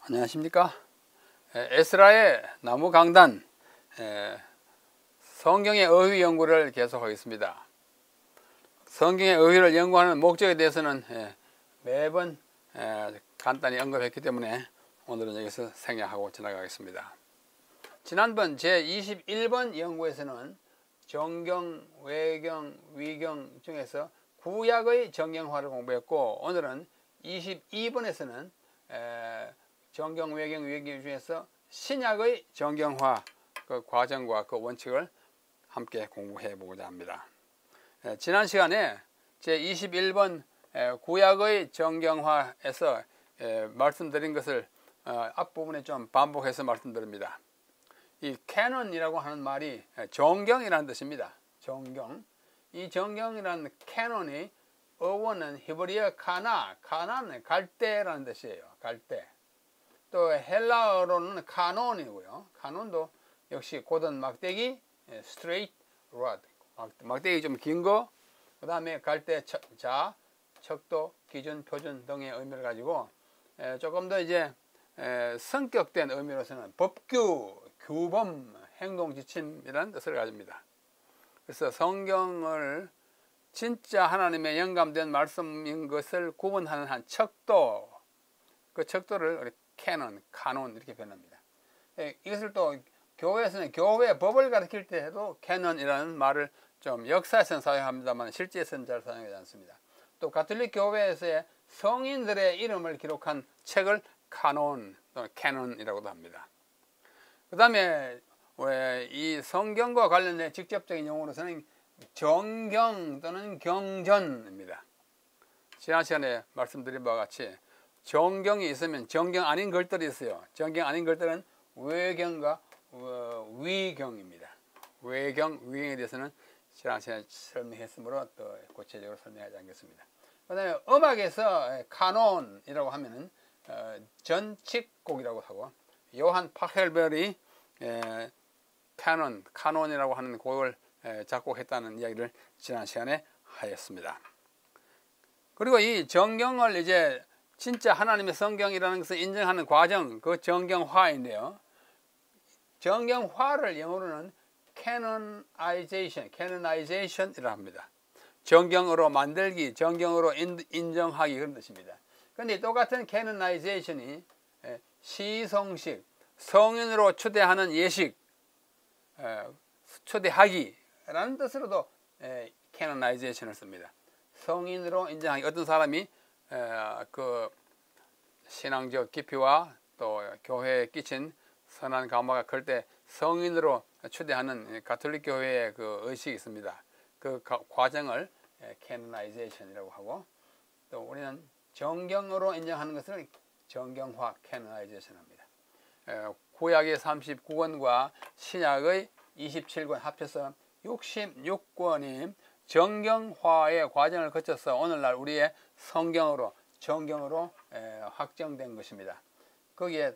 안녕하십니까. 에스라의 나무 강단 성경의 어휘 연구를 계속하겠습니다. 성경의 어휘를 연구하는 목적에 대해서는 매번 간단히 언급했기 때문에 오늘은 여기서 생략하고 지나가겠습니다. 지난번 제21번 연구에서는 정경, 외경, 위경 중에서 구약의 정경화를 공부했고, 오늘은 22번에서는 정경, 외경, 위경 중에서 신약의 정경화 그 과정과 그 원칙을 함께 공부해 보고자 합니다. 지난 시간에 제21번 구약의 정경화에서 말씀드린 것을 앞부분에 좀 반복해서 말씀드립니다. 이 캐논이라고 하는 말이 정경이라는 뜻입니다. 정경. 이 정경이라는 캐논이 어원은 히브리어 카나는 갈대라는 뜻이에요. 갈대. 또 헬라어로는 카논이고요. 카논도 역시 고든 막대기, straight rod, 막대기 좀 긴 거, 그 다음에 갈대 자, 척도, 기준, 표준 등의 의미를 가지고 조금 더 이제 성격된 의미로서는 법규, 규범, 행동 지침이라는 뜻을 가집니다. 그래서 성경을 진짜 하나님의 영감된 말씀인 것을 구분하는 한 척도, 그 척도를 우리 캐논, 카논 이렇게 표현합니다. 이것을 또 교회에서는 교회 법을 가르칠 때에도 캐논이라는 말을 좀 역사에서는 사용합니다만 실제에서는 잘 사용하지 않습니다. 또 가톨릭 교회에서의 성인들의 이름을 기록한 책을 카논 또는 캐논이라고도 합니다. 그 다음에 이 성경과 관련된 직접적인 용어로서는 정경 또는 경전입니다. 지난 시간에 말씀드린 바와 같이 정경이 있으면 정경 아닌 것들이 있어요. 정경 아닌 것들은 외경과 위경입니다. 외경, 위경에 대해서는 지난 시간에 설명했으므로 또 구체적으로 설명하지 않겠습니다. 그 다음에 음악에서 카논이라고 하면은 전칙곡이라고 하고, 요한 파헬별이 카논이라고 하는 곡을 작곡했다는 이야기를 지난 시간에 하였습니다. 그리고 이 정경을 이제 진짜 하나님의 성경이라는 것을 인정하는 과정, 그 정경화인데요. 정경화를 영어로는 canonization이라고 합니다. 정경으로 만들기, 정경으로 인정하기 그런 뜻입니다. 그런데 똑같은 canonization이 시성식, 성인으로 초대하는 예식, 초대하기라는 뜻으로도 canonization을 씁니다. 성인으로 인정하기. 어떤 사람이 그 신앙적 깊이와 또 교회에 끼친 선한 감화가 클 때 성인으로 초대하는 가톨릭 교회의 그 의식이 있습니다. 그 과정을 canonization이라고 하고, 또 우리는 정경으로 인정하는 것을 정경화 canonization 합니다. 구약의 39권과 신약의 27권 합쳐서 66권이 정경화의 과정을 거쳐서 오늘날 우리의 성경으로, 정경으로 확정된 것입니다. 거기에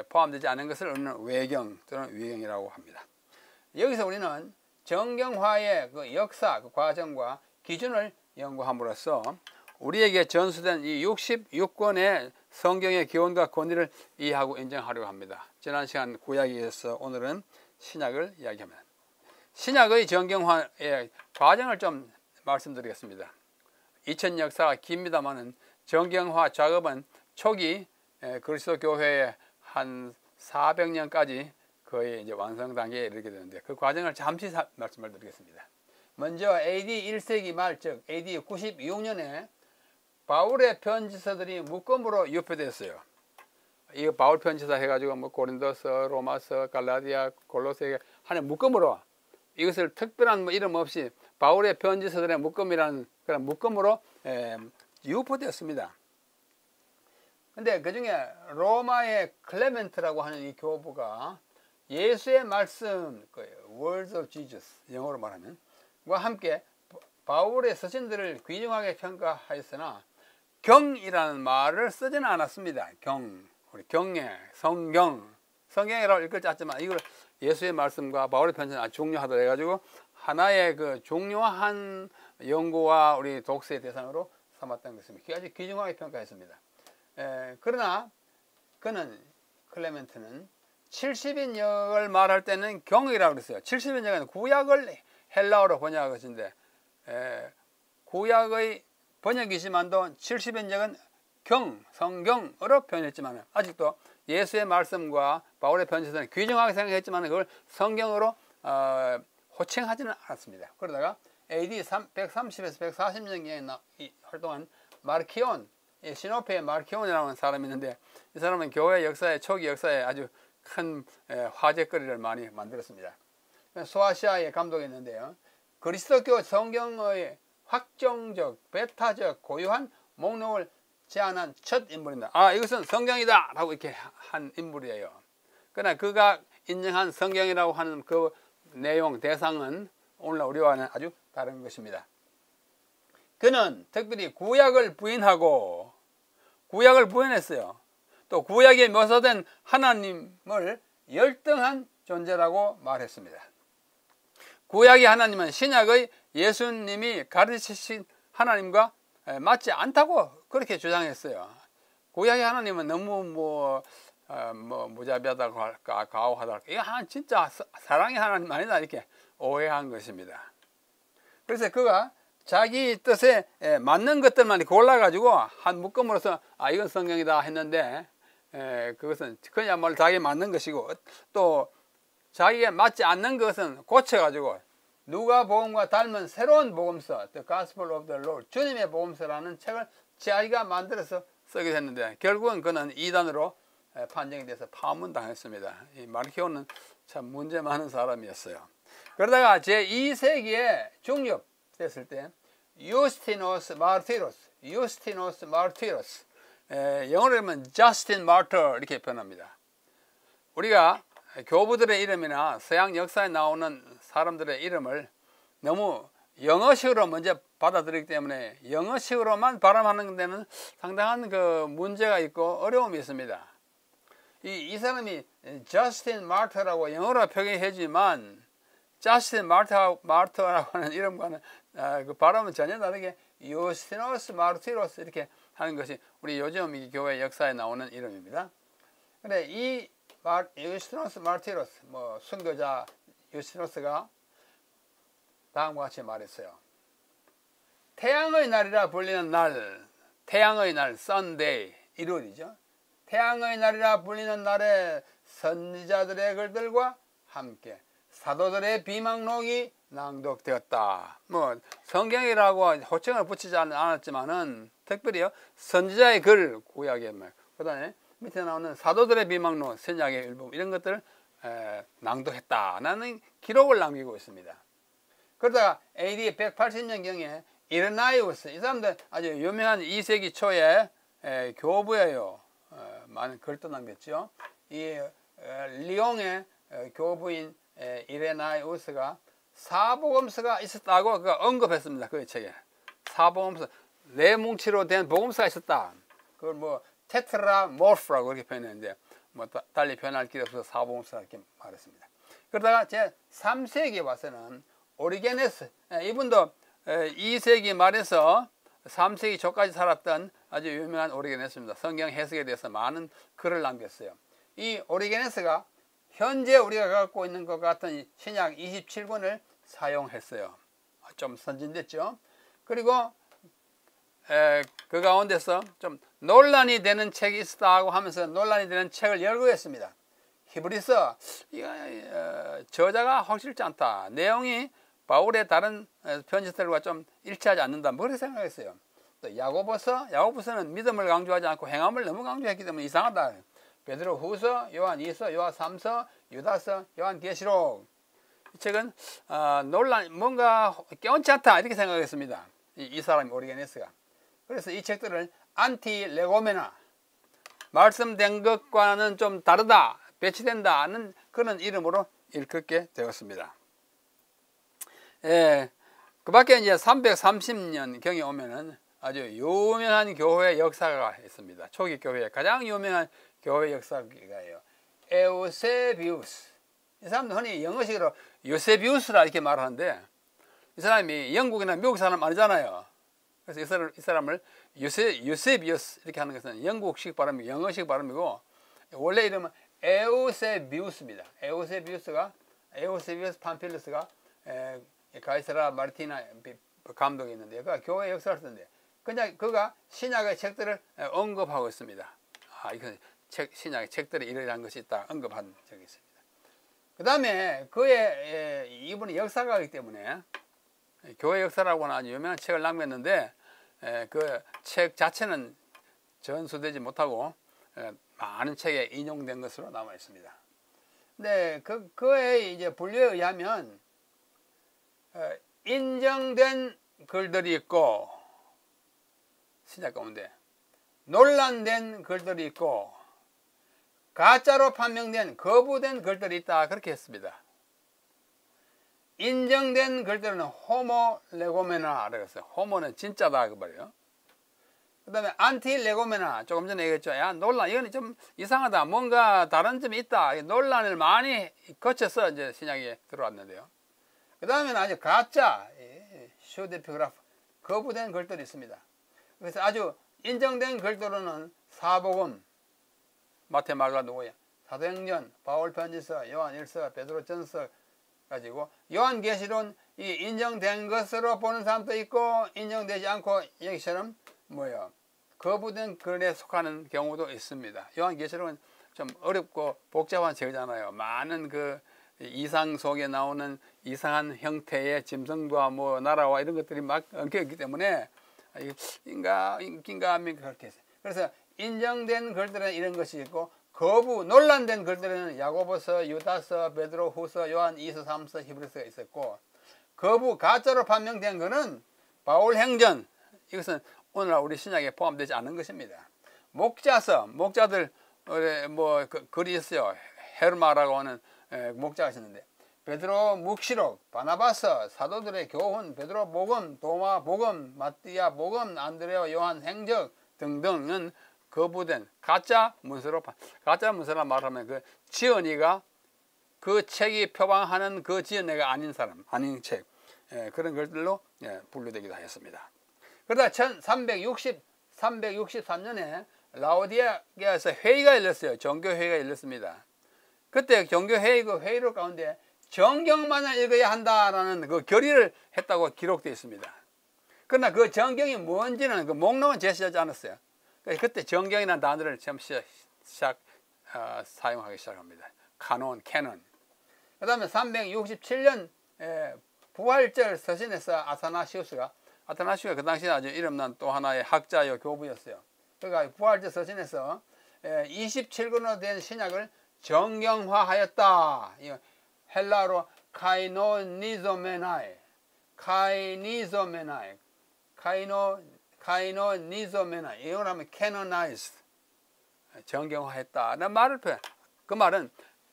포함되지 않은 것을 우리는 외경 또는 위경이라고 합니다. 여기서 우리는 정경화의 그 역사, 그 과정과 기준을 연구함으로써 우리에게 전수된 이 66권의 성경의 기원과 권위를 이해하고 인정하려고 합니다. 지난 시간 구약에 이어서 오늘은 신약을 이야기합니다. 신약의 정경화의 과정을 좀 말씀드리겠습니다. 2000 역사가 깁니다만은 정경화 작업은 초기 그리스도 교회의 한 400년까지 거의 이제 완성 단계에 이르게 되는데, 그 과정을 잠시 말씀을 드리겠습니다. 먼저 AD 1세기 말, 즉 AD 96년에 바울의 편지서들이 묶음으로 유표됐어요. 이 바울 편지서 해가지고 뭐 고린도서, 로마서, 갈라디아, 골로새 하는 묶음으로, 이것을 특별한 뭐 이름 없이 바울의 편지서들의 묶음이라는 그런 묶음으로 유포되었습니다. 근데 그 중에 로마의 클레멘트라고 하는 이 교부가 예수의 말씀, Words of Jesus, 영어로 말하면, 과 함께 바울의 서신들을 귀중하게 평가하였으나 경이라는 말을 쓰지는 않았습니다. 우리 경에, 성경이라고 읽을 줄 알지만 이걸 예수의 말씀과 바울의 편지는 아주 중요하다 해가지고 하나의 그 중요한 연구와 우리 독서의 대상으로 삼았던 것입니다. 아주 귀중하게 평가했습니다. 그러나 그는 클레멘트는 70인역을 말할 때는 경이라고 그랬어요. 70인역은 구약을 헬라어로 번역한 것인데 구약의 번역이지만도 70인역은 성경으로 표현했지만 아직도 예수의 말씀과 바울의 편지서는 귀중하게 생각했지만 그걸 성경으로 호칭하지는 않았습니다. 그러다가 AD 130에서 140년경에 활동한 마르키온, 시노페의 마르키온이라는 사람이 있는데 이 사람은 교회 역사의 초기 역사에 아주 큰 화제거리를 많이 만들었습니다. 소아시아의 감독이었는데요. 그리스도교 성경의 확정적, 배타적, 고유한 목록을 제안한 첫 인물입니다. 이것은 성경이다! 라고 이렇게 한 인물이에요. 그러나 그가 인정한 성경이라고 하는 그 내용, 대상은 오늘날 우리와는 아주 다른 것입니다. 그는 특별히 구약을 부인했어요. 또 구약에 묘사된 하나님을 열등한 존재라고 말했습니다. 구약의 하나님은 신약의 예수님이 가르치신 하나님과 맞지 않다고 그렇게 주장했어요. 구약의 하나님은 너무 무자비하다고 할까, 가오하다고 할까, 이거 진짜 사랑의 하나님 아니다 이렇게 오해한 것입니다. 그래서 그가 자기 뜻에 맞는 것들만 골라가지고 한 묶음으로서 이건 성경이다 했는데 그것은 그야말로 자기에 맞는 것이고 또 자기에 맞지 않는 것은 고쳐가지고 누가복음과 닮은 새로운 복음서 The Gospel of the Lord, 주님의 복음서라는 책을 자기가 만들어서 쓰게 됐는데 결국은 그는 이단으로 판정이 돼서 파문당했습니다. 이 마르키온은 참 문제 많은 사람이었어요. 그러다가 제2세기에 중엽됐을 때 유스티노스 마르티로스, 영어로 하면 저스틴 마르터 이렇게 표현합니다. 우리가 교부들의 이름이나 서양 역사에 나오는 사람들의 이름을 너무 영어식으로 먼저 받아들이기 때문에 영어식으로만 발음하는 데는 상당한 그 문제가 있고 어려움이 있습니다. 이 사람이 저스틴 마르터라고 영어로 표기하지만 저스틴 마르터라고 하는 이름과는 그 발음은 전혀 다르게 유스티노스 마르티로스 이렇게 하는 것이 우리 요즘 이 교회 역사에 나오는 이름입니다. 근데 이 유스티노스 마르티로스, 순교자 유스티노스가 다음과 같이 말했어요. 태양의 날이라 불리는 날, 태양의 날, Sunday, 일요일이죠. 태양의 날이라 불리는 날에 선지자들의 글들과 함께 사도들의 비망록이 낭독되었다. 성경이라고 호칭을 붙이지 않았지만은 특별히요 선지자의 글, 구약의 말, 그다음에 밑에 나오는 사도들의 비망록, 신약의 일부 이런 것들을 낭독했다라는 기록을 남기고 있습니다. 그러다가 AD 180년경에 이르나이우스, 이 사람들 아주 유명한 2세기 초에 교부예요. 많은 글도 남겼죠. 이 리옹의 교부인 이레나이우스가 사복음서가 있었다고 그가 언급했습니다. 그 책에 사복음서 네 뭉치로 된 복음서가 있었다. 그걸 테트라모르프라고 그렇게 표현했는데 달리 표현할 길이 없어서 사복음서 이렇게 말했습니다. 그러다가 제 3세기에 와서는 오리게네스, 이분도 2세기 말에서 3세기 초까지 살았던 아주 유명한 오리게네스입니다. 성경 해석에 대해서 많은 글을 남겼어요. 이 오리게네스가 현재 우리가 갖고 있는 것 같은 신약 27권을 사용했어요. 좀 선진됐죠. 그리고 그 가운데서 좀 논란이 되는 책이 있었다고 하면서 논란이 되는 책을 열거했습니다. 히브리서, 저자가 확실치 않다. 내용이 바울의 다른 편지들과 좀 일치하지 않는다. 그렇게 생각했어요. 또 야고보서는 믿음을 강조하지 않고 행함을 너무 강조했기 때문에 이상하다. 베드로 후서, 요한 2서, 요한 3서, 유다서, 요한 계시록, 이 책은 뭔가 깨운치 않다 이렇게 생각했습니다. 이 사람이 오리게네스가. 그래서 이 책들을 안티레고메나, 말씀된 것과는 좀 다르다, 배치된다는 그런 이름으로 일컫게 되었습니다. 그 밖에 이제 330년경에 오면은 아주 유명한 교회 역사가 있습니다. 초기 교회의 가장 유명한 교회 역사가요. 에우세비우스. 이 사람도 흔히 영어식으로 요세비우스라 이렇게 말하는데 이 사람이 영국이나 미국 사람 아니잖아요. 그래서 이 사람을 요세비우스 이렇게 하는 것은 영국식 발음이고 영어식 발음이고 원래 이름은 에우세비우스입니다. 에우세비우스 팜필루스가 가이사라 마르티나 감독이 있는데 그가 교회 역사를 쓰는데 그냥 그가 신약의 책들을 언급하고 있습니다. 이건 신약의 책들이 이러한 것이 있다 언급한 적이 있습니다. 그 다음에 이분이 역사가이기 때문에 교회 역사라고 하는 아주 유명한 책을 남겼는데 그 책 자체는 전수되지 못하고 많은 책에 인용된 것으로 남아 있습니다. 근데 그의 이제 분류에 의하면 인정된 글들이 있고 신약 가운데 논란된 글들이 있고 가짜로 판명된 거부된 글들이 있다 그렇게 했습니다. 인정된 글들은 호모 레고메나라고 했어요. 호모는 진짜다 그 말이에요. 그 다음에 안티 레고메나 조금 전에 얘기했죠. 야 논란 이거는 좀 이상하다 뭔가 다른 점이 있다 논란을 많이 거쳐서 이제 신약에 들어왔는데요. 그 다음에는 아주 가짜 슈데피그라프 거부된 글들이 있습니다. 그래서 아주 인정된 글들로는 사복음 마태 마가 누구야 사도행전 바울 편지서 요한 1서 베드로 전서 가지고 요한계시론 이 인정된 것으로 보는 사람도 있고 인정되지 않고 여기처럼 거부된 글에 속하는 경우도 있습니다. 요한계시록은 좀 어렵고 복잡한 책이잖아요. 많은 그 이상 속에 나오는 이상한 형태의 짐승과 나라와 이런 것들이 막 엉켜 있기 때문에 인가 그렇게 했어요. 그래서 인정된 글들은 이런 것이 있고 논란된 글들은 야고보서, 유다서, 베드로 후서, 요한 2서, 3서, 히브리서가 있었고 가짜로 판명된 것은 바울 행전 이것은 오늘날 우리 신약에 포함되지 않은 것입니다. 목자들 글이 있어요. 헤르마라고 하는 목자가 있었는데 베드로 묵시록, 바나바서, 사도들의 교훈, 베드로 복음, 도마 복음, 마띠아 복음, 안드레와 요한 행적 등등은 거부된 가짜 문서라 말하면 그 지은이가 그 책이 표방하는 그 지은이가 아닌 책 그런 것들로 분류되기도 하였습니다. 그러다 363년에 라오디게아에서 회의가 열렸어요. 정교회의가 열렸습니다. 그때 정교회의 가운데 정경만을 읽어야 한다라는 그 결의를 했다고 기록되어 있습니다. 그러나 그 정경이 뭔지는 그 목록은 제시하지 않았어요. 그때 정경이라는 단어를 처음 사용하기 시작합니다. 캐논. 그 다음에 367년 부활절 서신에서 아타나시우스가 그 당시에 아주 이름난 또 하나의 학자요 교부였어요. 그러니까 부활절 서신에서 27권으로 된 신약을 정경화하였다. 헬라로 카이노니조메나이 이걸 하면 canonized 정경화했다는 말을 표현. 그 말은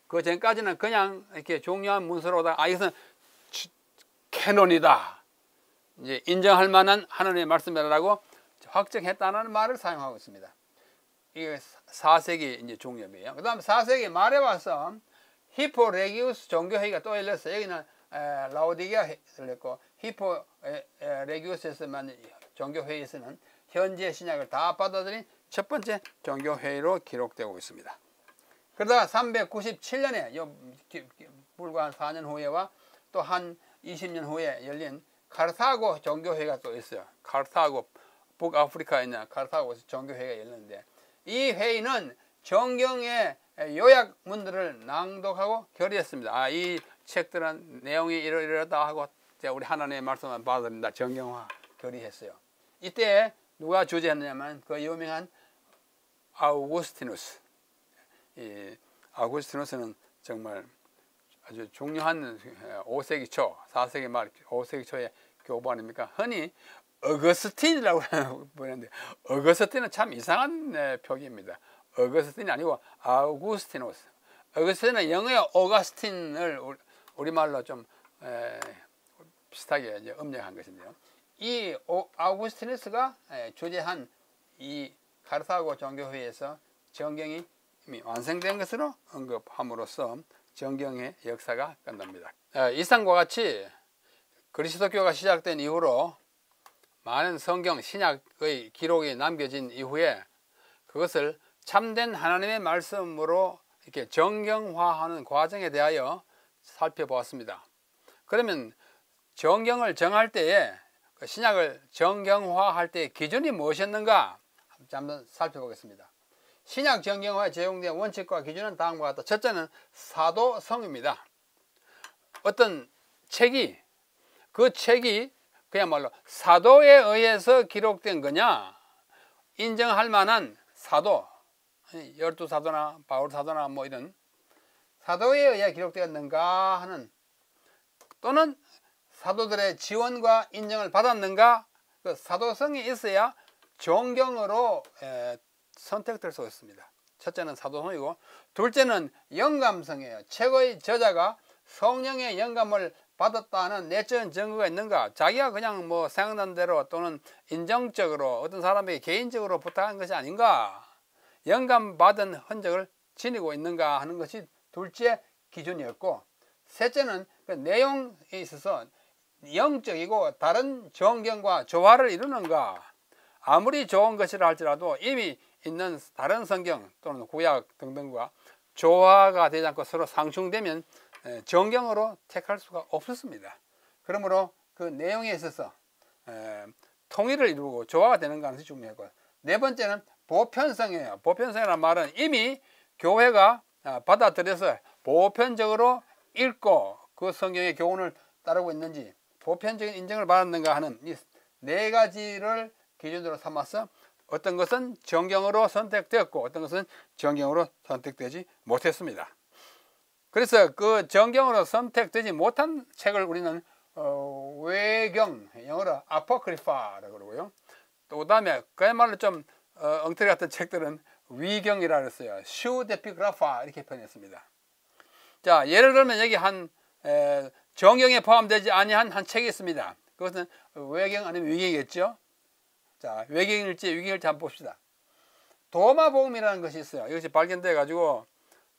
그 전까지는 그냥 이렇게 중요한 문서로다가 이것은 캐논이다. 이제 인정할 만한 하나님의 말씀이라고 확정했다는 말을 사용하고 있습니다. 이게 4세기 이제 중엽이에요. 그 다음 4세기 말에 와서 히포레기우스 종교회의가 또 열렸어요. 여기는 라오디게아 열렸고 히포레기우스에서만 종교회의에서는 현재 신약을 다 받아들인 첫 번째 종교회의로 기록되고 있습니다. 그러다가 397년에 불과 한 4년 후에와 또 한 20년 후에 열린 카르타고 종교회의가 또 있어요. 카르타고 북아프리카에 있는 카르타고에서 종교회의가 열렸는데 이 회의는 정경의 요약문들을 낭독하고 결의했습니다. 이 책들은 내용이 이러이러하다 하고 우리 하나님의 말씀만 받아들인다. 정경화 결의했어요. 이때 누가 주재했냐면 그 유명한 아우구스티누스. 이 아우구스티누스는 정말 아주 중요한 5세기 초, 4세기 말 5세기 초의 교부 아닙니까? 흔히 어거스틴이라고 부르는데 어거스틴은 참 이상한 표기입니다. 어거스틴이 아니고 아우구스티누스. 어거스틴은 영어의 오가스틴을 우리말로 좀 비슷하게 이제 음력한 것인데요. 이 아우구스티누스가 주재한 이 카르타고 종교회의에서 정경이 이미 완성된 것으로 언급함으로써 정경의 역사가 끝납니다. 이상과 같이 그리스도교가 시작된 이후로 많은 성경 신약의 기록이 남겨진 이후에 그것을 참된 하나님의 말씀으로 이렇게 정경화하는 과정에 대하여 살펴보았습니다. 그러면 정경을 정할 때에 그 신약을 정경화할 때의 기준이 무엇이었는가 한번 살펴보겠습니다. 신약 정경화에 적용된 원칙과 기준은 다음과 같다. 첫째는 사도성입니다. 어떤 책이 그 책이 그야말로 사도에 의해서 기록된 거냐 인정할 만한 사도 12사도나 바울사도나 뭐 이런 사도에 의해 기록되었는가 하는 또는 사도들의 지원과 인정을 받았는가 그 사도성이 있어야 정경으로 선택될 수 있습니다. 첫째는 사도성이고 둘째는 영감성이에요. 책의 저자가 성령의 영감을 받았다는 내적인 증거가 있는가 자기가 그냥 뭐 생각난 대로 또는 인정적으로 어떤 사람에게 개인적으로 부탁한 것이 아닌가 영감받은 흔적을 지니고 있는가 하는 것이 둘째 기준이었고 셋째는 그 내용에 있어서 영적이고 다른 정경과 조화를 이루는가 아무리 좋은 것이라 할지라도 이미 있는 다른 성경 또는 구약 등등과 조화가 되지 않고 서로 상충되면 정경으로 택할 수가 없었습니다. 그러므로 그 내용에 있어서 통일을 이루고 조화가 되는 것이 중요하고 네 번째는 보편성이에요. 보편성이라는 말은 이미 교회가 받아들여서 보편적으로 읽고 그 성경의 교훈을 따르고 있는지 보편적인 인정을 받았는가 하는 이 네 가지를 기준으로 삼아서 어떤 것은 정경으로 선택되었고 어떤 것은 정경으로 선택되지 못했습니다. 그래서 그 정경으로 선택되지 못한 책을 우리는 외경, 영어로 아포크리파라고 그러고요. 또 그다음에 그야말로 좀 엉터리 같은 책들은 위경이라 그랬어요. 슈데피그라파 이렇게 표현했습니다. 자, 예를 들면 여기 한 정경에 포함되지 아니한 한 책이 있습니다. 그것은 외경 아니면 위경이겠죠. 자, 외경일지 위경일지 한번 봅시다. 도마복음이라는 것이 있어요. 이것이 발견돼 가지고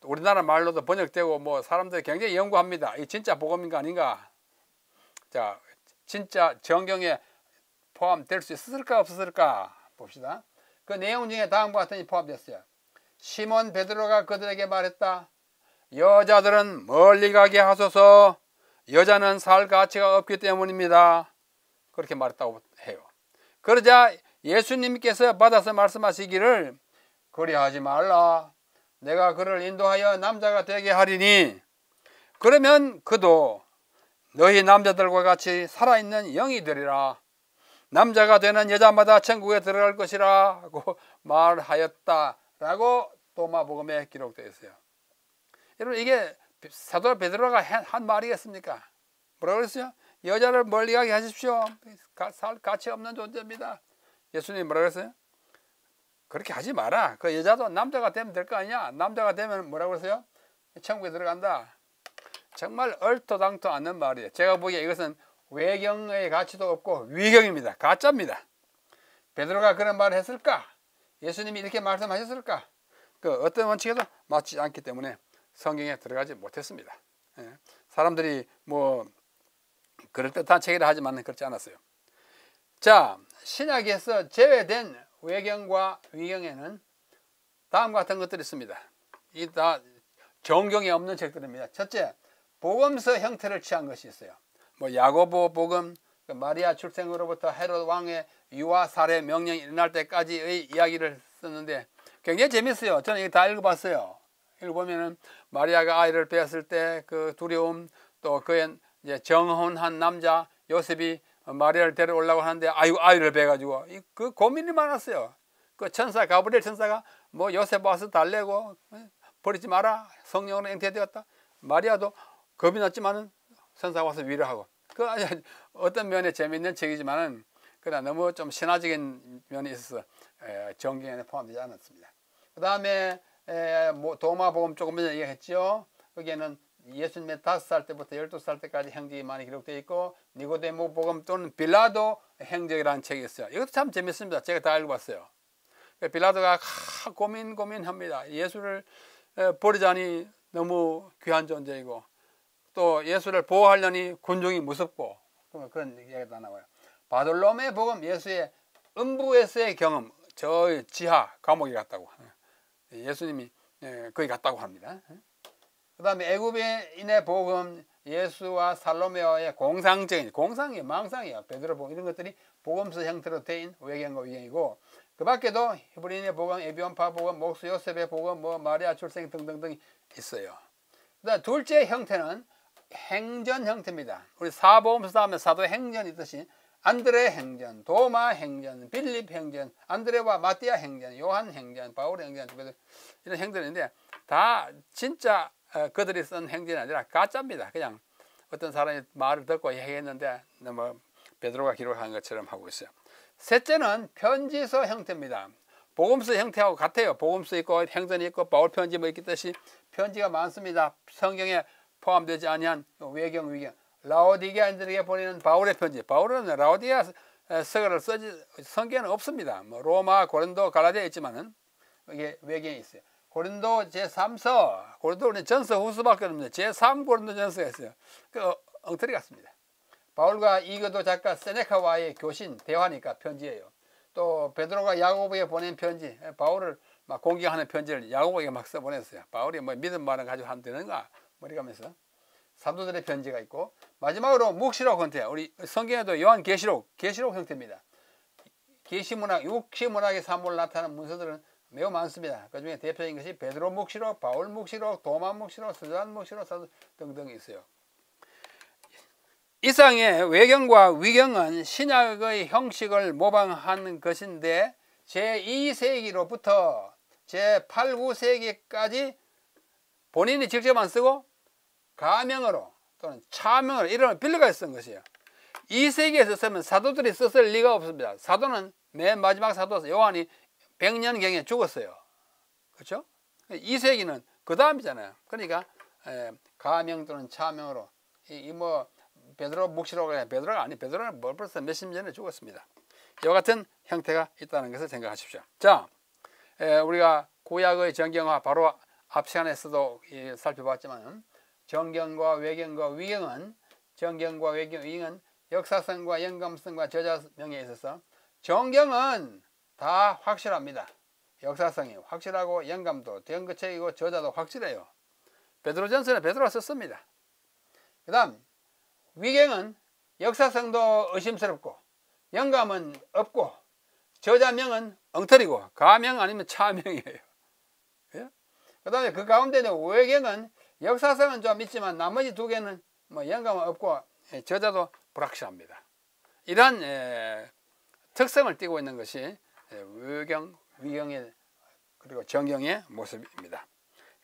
우리나라 말로도 번역되고 뭐 사람들이 굉장히 연구합니다. 이 진짜 복음인가 아닌가? 자, 진짜 정경에 포함될 수 있었을까 없었을까 봅시다. 그 내용 중에 다음과 같은 이 포함됐어요. 시몬 베드로가 그들에게 말했다. 여자들은 멀리 가게 하소서. 여자는 살 가치가 없기 때문입니다. 그렇게 말했다고 해요. 그러자 예수님께서 받아서 말씀하시기를 그리하지 말라. 내가 그를 인도하여 남자가 되게 하리니 그러면 그도 너희 남자들과 같이 살아있는 영이 되리라. 남자가 되는 여자마다 천국에 들어갈 것이라고 말하였다라고 도마복음에 기록되어 있어요. 여러분 이게 사도 베드로가 한 말이겠습니까? 뭐라고 그랬어요? 여자를 멀리 가게 하십시오. 살 가치 없는 존재입니다. 예수님이 뭐라고 그랬어요? 그렇게 하지 마라. 그 여자도 남자가 되면 될 거 아니냐? 남자가 되면 뭐라고 그랬어요? 천국에 들어간다. 정말 얼토당토 않는 말이에요. 제가 보기에 이것은 외경의 가치도 없고 위경입니다. 가짜입니다. 베드로가 그런 말을 했을까? 예수님이 이렇게 말씀하셨을까? 그 어떤 원칙에도 맞지 않기 때문에 성경에 들어가지 못했습니다. 사람들이 뭐 그럴듯한 책이라 하지만 그렇지 않았어요. 자, 신약에서 제외된 외경과 위경에는 다음과 같은 것들이 있습니다. 이 다 정경에 없는 책들입니다. 첫째, 복음서 형태를 취한 것이 있어요. 뭐 야고보 복음, 마리아 출생으로부터 헤롯 왕의 유아 살해 명령이 일어날 때까지의 이야기를 썼는데 굉장히 재밌어요. 저는 이거 다 읽어봤어요. 읽어보면은 마리아가 아이를 배웠을 때 그 두려움, 또 그의 이제 정혼한 남자 요셉이 마리아를 데려오려고 하는데 아이를 배가지고 그 고민이 많았어요. 그 천사 가브리엘 천사가 뭐 요셉 와서 달래고 버리지 마라 성령으로 잉태되었다. 마리아도 겁이 났지만은 천사가 와서 위로하고 그 어떤 면에 재미있는 책이지만은 그러나 너무 좀 신화적인 면이 있어서 정경에 포함되지 않았습니다. 그 다음에 도마복음 조금 전에 얘기했죠. 거기에는 예수님의 5살 때부터 12살 때까지 행적이 많이 기록되어 있고 니고데모 복음 또는 빌라도 행적이라는 책이 있어요. 이것도 참 재밌습니다. 제가 다 읽어봤어요. 빌라도가 고민합니다. 예수를 버리자니 너무 귀한 존재이고 또 예수를 보호하려니 군중이 무섭고 그런 얘기가 다 나와요. 바돌로메 복음 예수의 음부에서의 경험 저 지하 감옥에 갔다고 예수님이 거기 갔다고 합니다. 그 다음에 애굽인의 복음, 예수와 살로메와의 공상이 망상이야. 베드로복음 이런 것들이 복음서 형태로 되인 외경과 위경이고, 그 밖에도 히브리인의 복음, 에비온파 복음, 목수 요셉의 복음, 마리아 출생 등등등 있어요. 그다음 둘째 형태는 행전 형태입니다. 우리 사복음서 다음에 사도행전이 있듯이 안드레 행전, 도마 행전, 빌립 행전, 안드레와 마띠아 행전, 요한 행전, 바울 행전, 이런 행전인데 다 진짜 그들이 쓴 행전이 아니라 가짜입니다. 그냥 어떤 사람이 말을 듣고 얘기했는데 베드로가 기록한 것처럼 하고 있어요. 셋째는 편지서 형태입니다. 복음서 형태하고 같아요. 복음서 있고 행전이 있고 바울 편지 있듯이 편지가 많습니다. 성경에 포함되지 아니한 외경, 위경. 라오디게아인들에게 보내는 바울의 편지. 바울은 라오디게아 서가를 쓰지, 성경에는 없습니다. 로마, 고린도, 갈라디아 있지만은 이게 외경에 있어요. 고린도 제3서, 고린도 전서 후서밖에 없는데 제3 고린도 전서가 있어요. 그 엉터리 같습니다. 바울과 이거도 작가 세네카와의 교신 대화니까 편지예요. 또 베드로가 야고보에 보낸 편지, 바울을 막 공격하는 편지를 야고보에게 막 써보냈어요. 바울이 믿음 말은 가지고 하면 되는가 머리가면서 사도들의 편지가 있고, 마지막으로 묵시록 형태. 우리 성경에도 요한 계시록 형태입니다. 계시문학, 육시문학의 산물로 나타나는 문서들은 매우 많습니다. 그 중에 대표적인 것이 베드로 묵시록, 바울 묵시록, 도마 묵시록, 스데반 묵시록 등등 있어요. 이상의 외경과 위경은 신약의 형식을 모방한 것인데 제2세기로부터 제8, 9세기까지 본인이 직접 안 쓰고 가명으로 또는 차명으로 이름을 빌려가 쓴 것이에요. 2세기에서 쓰면 사도들이 썼을 리가 없습니다. 사도는 맨 마지막 사도 요한이 100년경에 죽었어요. 그렇죠? 2세기는 그 다음이잖아요. 그러니까 가명 또는 차명으로 베드로 묵시록을 해. 베드로는 벌써 몇십 년 전에 죽었습니다. 이와 같은 형태가 있다는 것을 생각하십시오. 자, 우리가 구약의 정경화 바로 앞 시간에서도 살펴봤지만 정경과 외경과 위경은 정경과 외경, 위경은 역사성과 영감성과 저자명에 있어서 정경은 다 확실합니다. 역사성이 확실하고 영감도 대응거책이고 저자도 확실해요. 베드로전서는 베드로가 썼습니다. 그 다음 위경은 역사성도 의심스럽고 영감은 없고 저자명은 엉터리고 가명 아니면 차명이에요. 예? 그 다음에 그 가운데는 외경은 역사성은 좀 있지만 나머지 두 개는 영감은 없고 저자도 불확실합니다. 이러한 특성을 띠고 있는 것이 외경, 위경의 그리고 정경의 모습입니다.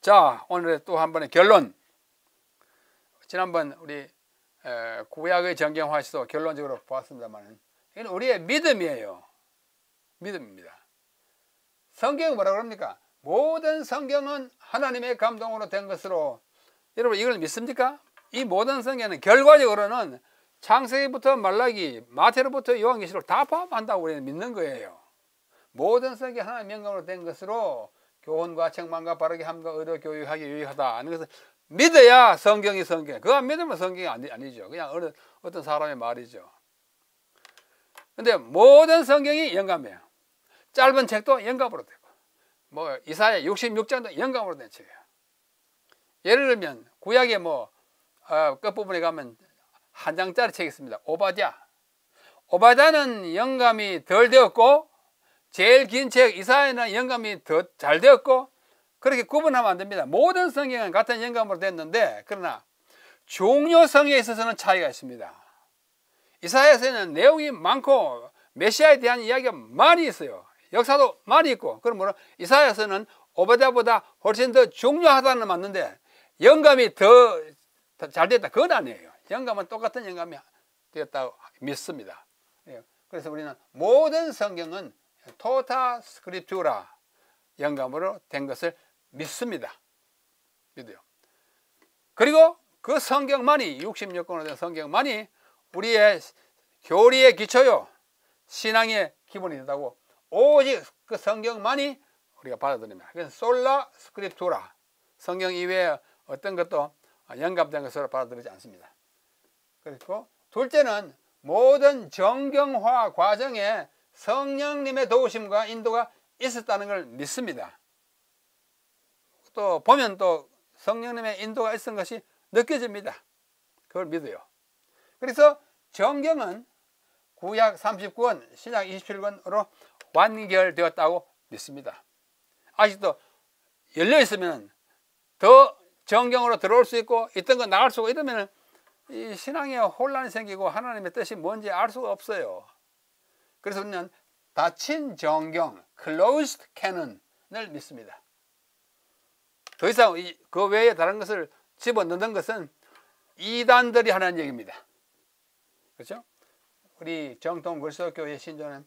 자, 오늘의 또 한 번의 결론. 지난번 우리 구약의 정경화에서도 결론적으로 보았습니다만 이건 우리의 믿음이에요. 믿음입니다. 성경은 뭐라 그럽니까? 모든 성경은 하나님의 감동으로 된 것으로. 여러분 이걸 믿습니까? 이 모든 성경은 결과적으로는 창세기부터 말라기, 마태로부터 요한계시록 다 포함한다고 우리는 믿는 거예요. 모든 성경이 하나님의 영감으로 된 것으로 교훈과 책망과 바르게 함과 의로 교육하기 유익하다 하는 것을 믿어야 성경이 성경. 그거 안 믿으면 성경이 아니죠. 그냥 어떤 사람의 말이죠. 근데 모든 성경이 영감이에요. 짧은 책도 영감으로 되고 이사야 66장도 영감으로 된 책이에요. 예를 들면 구약의 끝부분에 가면 한 장짜리 책이 있습니다. 오바댜는 영감이 덜 되었고 제일 긴 책 이사야는 영감이 더 잘 되었고 그렇게 구분하면 안 됩니다. 모든 성경은 같은 영감으로 됐는데 그러나 중요성에 있어서는 차이가 있습니다. 이사야서에는 내용이 많고 메시아에 대한 이야기가 많이 있어요. 역사도 많이 있고 그러므로 이사야서는 오바댜보다 훨씬 더 중요하다는 맞는데 영감이 더 잘 됐다 그건 아니에요. 영감은 똑같은 영감이 되었다고 믿습니다. 그래서 우리는 모든 성경은 토타 스크립투라 영감으로 된 것을 믿습니다. 믿어요. 그리고 그 성경만이 66권으로 된 성경만이 우리의 교리의 기초요 신앙의 기본이 된다고 오직 그 성경만이 우리가 받아들입니다. 그래서 솔라 스크립투라 성경 이외에 어떤 것도 영감된 것으로 받아들이지 않습니다. 그리고 둘째는 모든 정경화 과정에 성령님의 도우심과 인도가 있었다는 걸 믿습니다. 또 보면 또 성령님의 인도가 있은 것이 느껴집니다. 그걸 믿어요. 그래서 정경은 구약 39권, 신약 27권으로 완결되었다고 믿습니다. 아직도 열려 있으면 더 정경으로 들어올 수 있고 있던 거 나갈 수가 이러면 이 신앙에 혼란이 생기고 하나님의 뜻이 뭔지 알 수가 없어요. 그래서 우리는 닫힌 정경, closed canon을 믿습니다. 더 이상 그 외에 다른 것을 집어넣는 것은 이단들이 하는 얘기입니다. 그렇죠? 우리 정통 그리스도교의 신조는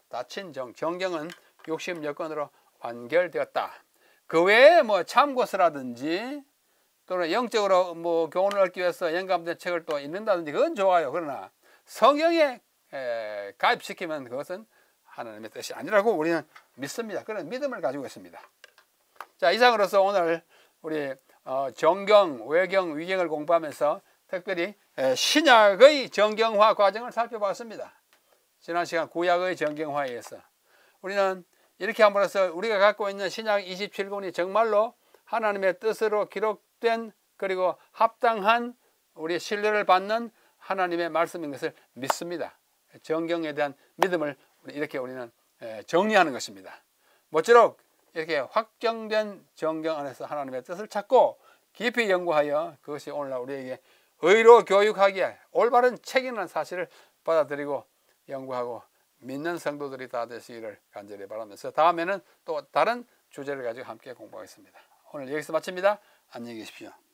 닫힌 정경은 66권으로 완결되었다. 그 외에 뭐 참고서라든지 또는 영적으로 뭐 교훈을 얻기 위해서 영감된 책을 또 읽는다든지 그건 좋아요. 그러나 성경에 가입시키면 그것은 하나님의 뜻이 아니라고 우리는 믿습니다. 그런 믿음을 가지고 있습니다. 자, 이상으로서 오늘 우리 정경, 외경, 위경을 공부하면서 특별히 신약의 정경화 과정을 살펴봤습니다. 지난 시간 구약의 정경화에 의해서 우리는 이렇게 함으로써 우리가 갖고 있는 신약 27권이 정말로 하나님의 뜻으로 기록된 그리고 합당한 우리 신뢰를 받는 하나님의 말씀인 것을 믿습니다. 정경에 대한 믿음을 이렇게 우리는 정리하는 것입니다. 모쪼록 이렇게 확정된 정경 안에서 하나님의 뜻을 찾고 깊이 연구하여 그것이 오늘날 우리에게 의로 교육하기에 올바른 책이라는 사실을 받아들이고 연구하고 믿는 성도들이 다 되시기를 간절히 바라면서 다음에는 또 다른 주제를 가지고 함께 공부하겠습니다. 오늘 여기서 마칩니다. 안녕히 계십시오.